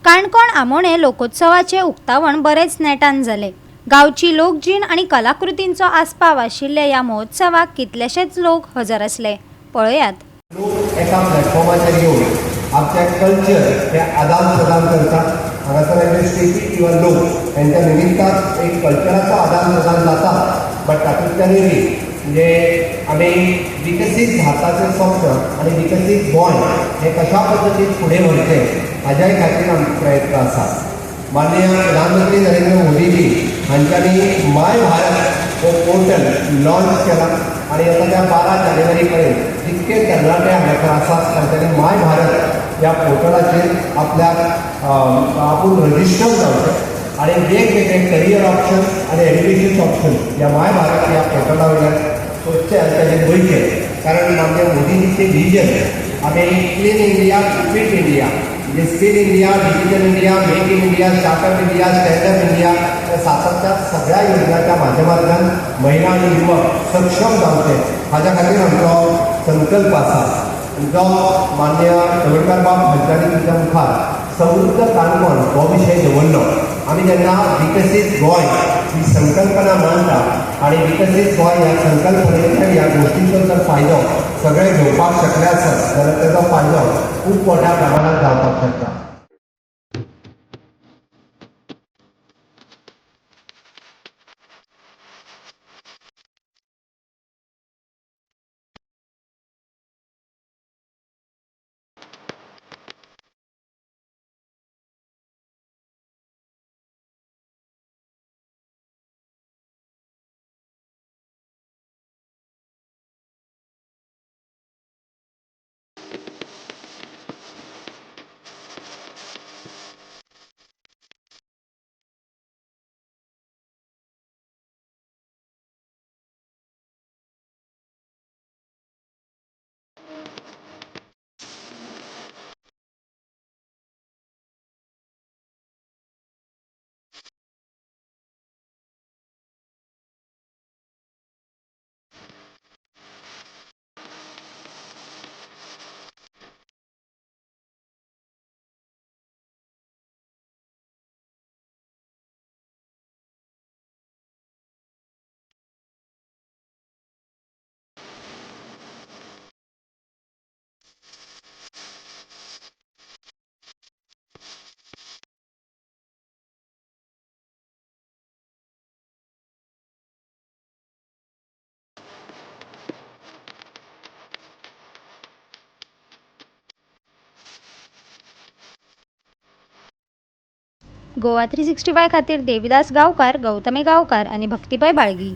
काणकोण आमोणे लोकोत्सवाचे उक्तावण बरेच नेटान जाले। गावची लोकजीण आणि कलाकृतींचो आस्पाव आशिल्ल्या या महोत्सवाक कितलेशेच लोक हजर असले। पळयात। लोक एका प्लॅटफॉर्माचेर येवन आमचे कल्चर हे आदान प्रदान करतात। हांगासर स्टेटी किंवा लोक यांच्या निमित्तान एक कल्चराचो आदान प्रदान जाता, बट तातूंतल्यानूय म्हणजे आमी विकसीत भारताचें स्वप्न आणि विकसीत गोंय हे कशा पद्दतीन फुडें व्हरचें हाज्याय खातीर आमचो प्रयत्न आसा। माननीय प्रधानमंत्री नरेंद्र मोदीजी हांच्यांनी माय भारत हो पोर्टल लॉन्च केला आणि आता त्या 12 जानेवारी पर्यंत जितके तरणाटे हांगासर आसात तांच्यांनी माय भारत ह्या पोर्टलाचेर आपल्याक आपूण रजिस्टर जावचें आणि वेगवेगळे करियर ऑप्शन आणि एड्युकेशन ऑप्शन ह्या माय भारत ह्या पोर्टला वयल्यान सोदचे आनी ताचेर वयचे। कारण माननीय मोदीजीचें विजन आमी क्लीन इंडिया फिट इंडिया म्हणजे skill India, digital India, make in India, startup India, standup India या सातत्यान सगळ्या योजनांच्या माध्यमांतल्यान महिला आणि युवक सक्षम जावचे हाज्या खातीर आमचो संकल्प आसा, जो माननीय तवडकार बाब हांच्यांनी तुमच्या मुखार समृद्ध काणकोण हो विशय दवरलो। आमी जेन्ना विकसीत गोंय ही संकल्पना मांडटा आणि विकसीत गोंय ह्या संकल्पनेंतल्यान ह्या गोष्टींचो जर फायदो सगळे घेवपाक शकले आसत जाल्यार ताचो फायदो खूब मोठ्या प्रमाणात जावपाक शकता। गोवा 365 खातीर देविदास गांवकार, गौतमी गांवकार आणि भक्तिभाई बाळगी।